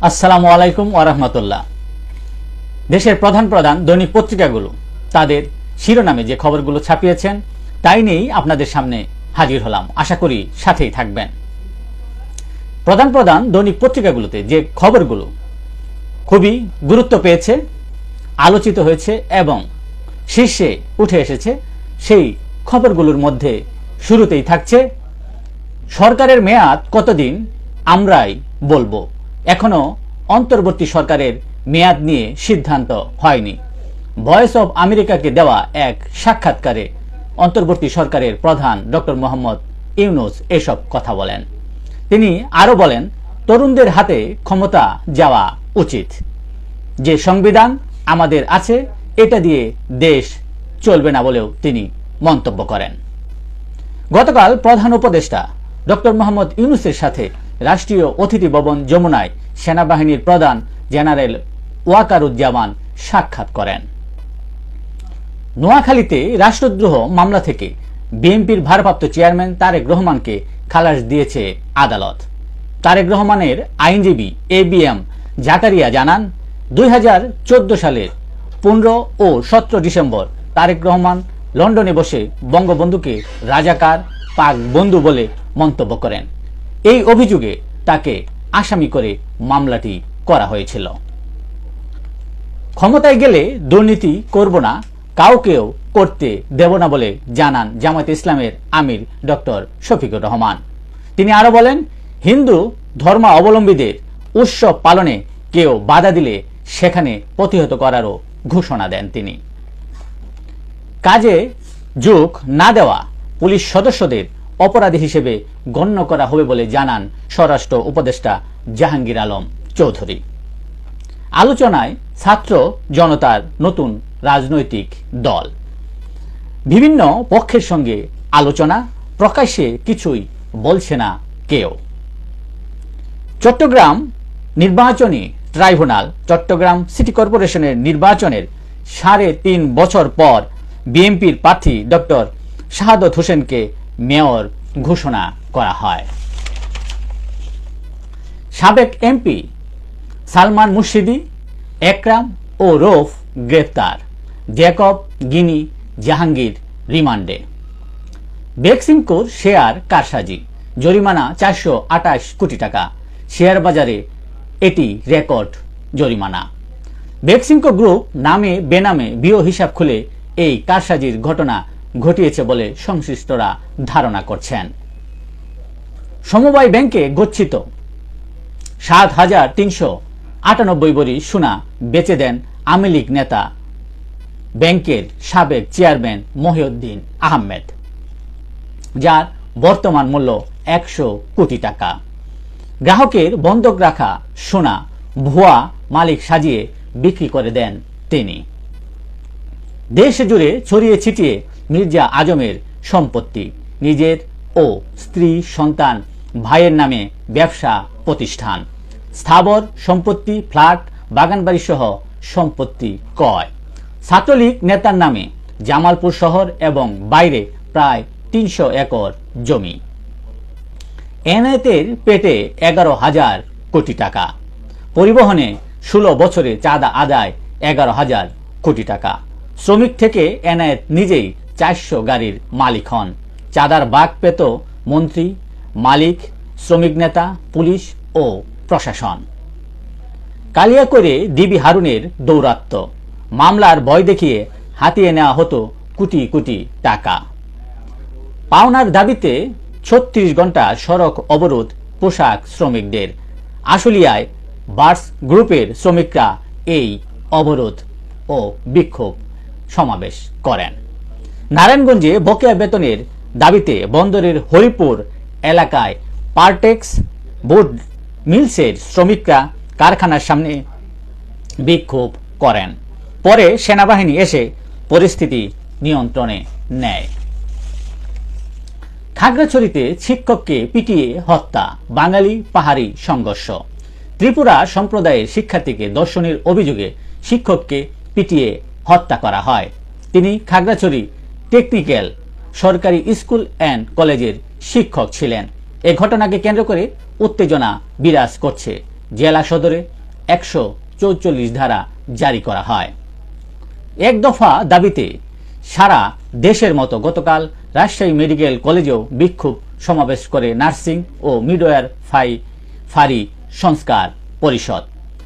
আসসালামু আলাইকুম ওয়া রাহমাতুল্লাহ। দেশের প্রধান প্রধান দৈনিক পত্রিকাগুলো তাদের শিরোনামে যে খবরগুলো ছাপিয়েছেন তাই নিয়েই আপনাদের সামনে হাজির হলাম। আশা করি সাথেই থাকবেন। প্রধান প্রধান দৈনিক পত্রিকাগুলোতে যে খবরগুলো খুবই গুরুত্ব পেয়েছে, আলোচিত হয়েছে এবং শীর্ষে উঠে এসেছে, সেই খবরগুলোর মধ্যে শুরুতেই থাকছে সরকারের মেয়াদ কতদিন আমরাই বলবো। এখনো অন্তর্বর্তী সরকারের মেয়াদ নিয়ে সিদ্ধান্ত হয়নি। ভয়েস অব আমেরিকাকে দেওয়া এক সাক্ষাৎকারে অন্তর্বর্তী সরকারের প্রধান ডক্টর মোহাম্মদ ইউনূস এসব কথা বলেন। তিনি আরো বলেন, তরুণদের হাতে ক্ষমতা যাওয়া উচিত। যে সংবিধান আমাদের আছে এটা দিয়ে দেশ চলবে না বলেও তিনি মন্তব্য করেন। গতকাল প্রধান উপদেষ্টা ডক্টর মোহাম্মদ ইউনূসের সাথে রাষ্ট্রীয় অতিথি ভবন যমুনায় সেনাবাহিনীর প্রধান জেনারেল ওয়াকারুজ্জামান সাক্ষাৎ করেন। নোয়াখালীতে রাষ্ট্রদ্রোহ মামলা থেকে বিএনপির ভারপ্রাপ্ত চেয়ারম্যান তারেক রহমানকে খালাস দিয়েছে আদালত। তারেক রহমানের আইনজীবী এবিএম জাকারিয়া জানান, 2014 সালের 15 ও 17 ডিসেম্বর তারেক রহমান লন্ডনে বসে বঙ্গবন্ধুকে রাজাকার পাক বন্ধু বলে মন্তব্য করেন। এই অভিযোগে তাকে আসামি করে মামলাটি করা হয়েছিল। ক্ষমতায় গেলে দুর্নীতি করব না, কাউকেও করতে দেব না বলে জানান জামায়াতে ইসলামের আমির ডক্টর শফিকুর রহমান। তিনি আরো বলেন, হিন্দু ধর্মাবলম্বীদের উৎসব পালনে কেউ বাধা দিলে সেখানে প্রতিহত করারও ঘোষণা দেন তিনি। কাজে যোগ না দেওয়া পুলিশ সদস্যদের অপরাধী হিসেবে গণ্য করা হবে বলে জানান স্বরাষ্ট্র উপদেষ্টা জাহাঙ্গীর আলম চৌধুরী। আলোচনায় ছাত্র জনতার নতুন রাজনৈতিক দল। বিভিন্ন পক্ষের সঙ্গে আলোচনা, প্রকাশ্যে কিছুই বলছে না কেউ। চট্টগ্রাম নির্বাচনী ট্রাইব্যুনাল চট্টগ্রাম সিটি কর্পোরেশনের নির্বাচনের 3.5 বছর পর বিএনপির প্রার্থী ডক্টর শাহাদত হোসেনকে মেয়র ঘোষণা করা হয়। সাবেক এমপি সালমান মুর্শিদি, একরাম ও রৌফ গ্রেফতার, জ্যাকব গিনি জাহাঙ্গীর রিমান্ডে। বেক্সিমকোর শেয়ার কারসাজি, জরিমানা 428 কোটি টাকা। শেয়ার বাজারে এটি রেকর্ড জরিমানা। বেক্সিমকো গ্রুপ নামে বেনামে বিও হিসাব খুলে এই কারসাজির ঘটনা ঘটিয়েছে বলে সংশ্লিষ্টরা ধারণা করছেন। সমবায় ব্যাংকে গচ্ছিত 7,398 ভরি সোনা বেচে দেন আওয়ামী লীগ নেতা ব্যাংকের সাবেক চেয়ারম্যান মহিউদ্দিন আহমেদ, যার বর্তমান মূল্য 100 কোটি টাকা। গ্রাহকের বন্ধক রাখা সোনা ভুয়া মালিক সাজিয়ে বিক্রি করে দেন তিনি। দেশ জুড়ে ছড়িয়ে ছিটিয়ে মির্জা আজমের সম্পত্তি, নিজের ও স্ত্রী সন্তান ভাইয়ের নামে ব্যবসা প্রতিষ্ঠান, স্থাবর সম্পত্তি, ফ্ল্যাট, বাগানবাড়ি সহ সম্পত্তি ক্রয়। ছাত্রলীগ নেতার নামে জামালপুর শহর এবং বাইরে প্রায় 300 একর জমি। এনায়েতের পেটে 11,000 কোটি টাকা। পরিবহনে 16 বছরে চাঁদা আদায় 11,000 কোটি টাকা। শ্রমিক থেকে এনায়েত নিজেই 400 গাড়ির মালিক হন। চাঁদার ভাগ পেত মন্ত্রী, মালিক, শ্রমিক নেতা, পুলিশ ও প্রশাসন। কালিয়াকৈরে ডিবি হারুনের দৌরাত্ম্য, মামলার ভয় দেখিয়ে হাতিয়ে নেওয়া হতো কোটি কোটি টাকা। পাওনার দাবিতে 36 ঘন্টা সড়ক অবরোধ পোশাক শ্রমিকদের। আশুলিয়ায় বার্স গ্রুপের শ্রমিকরা এই অবরোধ ও বিক্ষোভ সমাবেশ করেন। নারায়ণগঞ্জে বকেয়া বেতনের দাবিতে বন্দরের হরিপুর এলাকায় পারটেক্স বোর্ড মিলসের শ্রমিকরা কারখানার সামনে বিক্ষোভ করেন। পরে সেনাবাহিনী এসে পরিস্থিতি নিয়ন্ত্রণে নেয়। খাগড়াছড়িতে শিক্ষককে পিটিয়ে হত্যা, বাঙালি পাহাড়ি সংঘর্ষ। ত্রিপুরা সম্প্রদায়ের শিক্ষার্থীকে ধর্ষণের অভিযোগে শিক্ষককে পিটিয়ে হত্যা করা হয়। তিনি খাগড়াছড়ি টেকনিক্যাল সরকারি স্কুল অ্যান্ড কলেজের শিক্ষক ছিলেন। এ ঘটনাকে কেন্দ্র করে উত্তেজনা বিরাজ করছে জেলা সদরে 144 ধারা জারি করা হয়। এক দফা দাবিতে সারা দেশের মতো গতকাল রাজশাহী মেডিকেল কলেজেও বিক্ষোভ সমাবেশ করে নার্সিং ও মিডওয়াইফারি সংস্কার পরিষদ।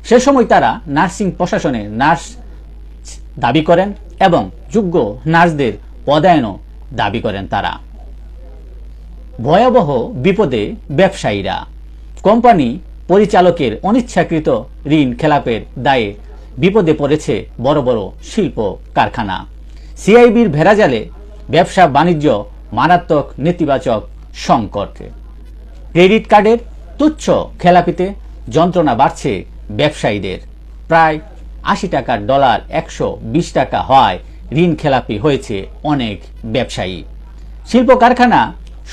সে সময় তারা নার্সিং প্রশাসনে নার্স দাবি করেন এবং যোগ্য নার্সদের পদায়নও দাবি করেন তারা। ভয়াবহ বিপদে ব্যবসায়ীরা। কোম্পানি পরিচালকের অনিচ্ছাকৃত ঋণ খেলাপের দায়ে বিপদে পড়েছে বড় বড় শিল্প কারখানা। সিআইবির ভেড়াজালে ব্যবসা বাণিজ্য মারাত্মক নেতিবাচক সংকটে। ক্রেডিট কার্ডের তুচ্ছ খেলাপিতে যন্ত্রণা বাড়ছে ব্যবসায়ীদের। প্রায় 80 টাকার ডলার 120 টাকা হওয়ায় ঋণ খেলাপি হয়েছে অনেক ব্যবসায়ী। শিল্প কারখানা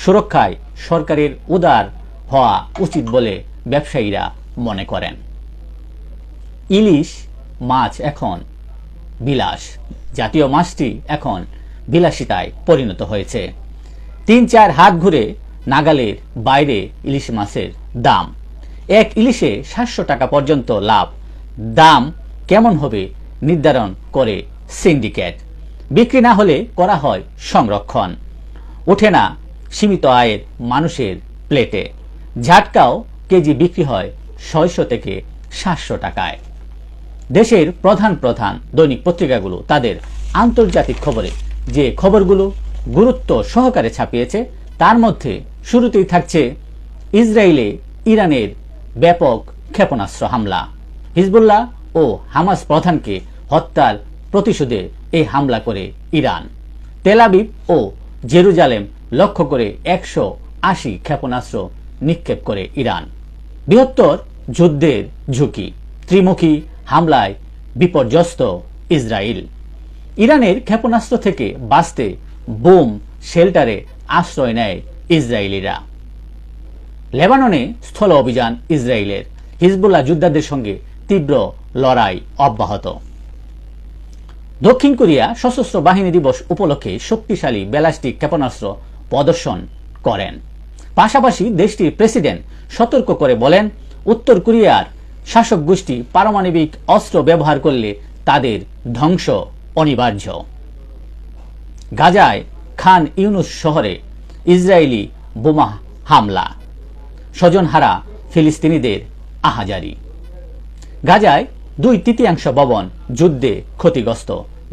সুরক্ষায় সরকারের উদার হওয়া উচিত বলে ব্যবসায়ীরা মনে করেন। ইলিশ মাছ এখন বিলাস। জাতীয় মাছটি এখন বিলাসিতায় পরিণত হয়েছে। 3-4 হাত ঘুরে নাগালের বাইরে ইলিশ মাছের দাম। এক ইলিশে 700 টাকা পর্যন্ত লাভ। দাম কেমন হবে নির্ধারণ করে সিন্ডিকেট। বিক্রি না হলে করা হয় সংরক্ষণ। ওঠে না সীমিত আয়ের মানুষের প্লেটে। ঝাটকাও কেজি বিক্রি হয় 600 থেকে 700 টাকায়। দেশের প্রধান দৈনিক পত্রিকাগুলো তাদের আন্তর্জাতিক খবরে যে খবরগুলো গুরুত্ব সহকারে ছাপিয়েছে তার মধ্যে শুরুতেই থাকছে ইসরায়েলে ইরানের ব্যাপক ক্ষেপণাস্ত্র হামলা। হিজবুল্লাহ ও হামাস প্রধানকে হত্যার প্রতিশোধে এই হামলা করে ইরান। তেল আবিব ও জেরুজালেম লক্ষ্য করে 180 ক্ষেপণাস্ত্র নিক্ষেপ করে ইরান। বৃহত্তর যুদ্ধের ঝুঁকি। ত্রিমুখী হামলায় বিপর্যস্ত ইসরায়েল। ইরানের ক্ষেপণাস্ত্র থেকে বাঁচতে বোম শেল্টারে আশ্রয় নেয় ইসরায়েলিরা। লেবাননে স্থল অভিযান ইসরায়েলের। হিজবুল্লাহ যোদ্ধাদের সঙ্গে তীব্র লড়াই অব্যাহত। দক্ষিণ কোরিয়া সশস্ত্র বাহিনী দিবস উপলক্ষে শক্তিশালী ব্যালিস্টিক ক্ষেপণাস্ত্র প্রদর্শন করেন। পাশাপাশি দেশটির প্রেসিডেন্ট সতর্ক করে বলেন, উত্তর কোরিয়ার শাসক গোষ্ঠী পারমাণবিক অস্ত্র ব্যবহার করলে তাদের ধ্বংস অনিবার্য। গাজায় খান ইউনুস শহরে ইসরায়েলি বোমা হামলা। স্বজনহারা ফিলিস্তিনিদের আহাজারি। গাজায় 2/3 ভবন যুদ্ধে ক্ষতিগ্রস্ত।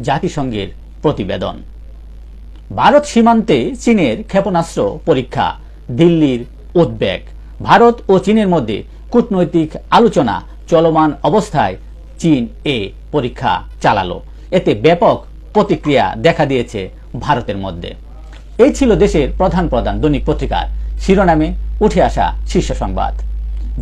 জাতিসংঘের প্রতিবেদন। ভারত সীমান্তে চীনের ক্ষেপণাস্ত্র পরীক্ষা। দিল্লির উদ্বেগ। ভারত ও চীনের মধ্যে কূটনৈতিক আলোচনা চলমান অবস্থায় চীন এ পরীক্ষা চালালো। এতে ব্যাপক প্রতিক্রিয়া দেখা দিয়েছে ভারতের মধ্যে। এই ছিল দেশের প্রধান দৈনিক পত্রিকার শিরোনামে উঠে আসা শীর্ষ সংবাদ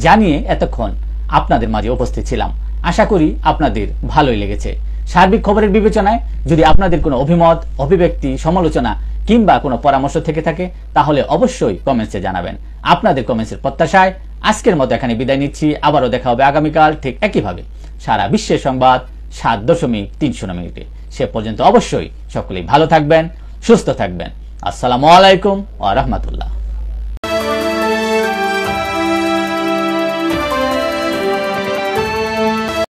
জানিয়ে এতক্ষণ আপনাদের মাঝে উপস্থিত ছিলাম। আশা করি আপনাদের ভালোই লেগেছে। সার্বিক খবরের বিবেচনায় যদি আপনাদের কোনো অভিমত, অভিব্যক্তি, সমালোচনা কিংবা কোনো পরামর্শ থেকে থাকে তাহলে অবশ্যই কমেন্টসে জানাবেন। আপনাদের কমেন্টসের প্রত্যাশায় আজকের মতো এখানে বিদায় নিচ্ছি। আবারও দেখা হবে আগামীকাল ঠিক একইভাবে সারা বিশ্বের সংবাদ 7.3 মিনিটে। সে পর্যন্ত অবশ্যই সকলেই ভালো থাকবেন, সুস্থ থাকবেন। আসসালামু আলাইকুম ওয়া রাহমাতুল্লাহ।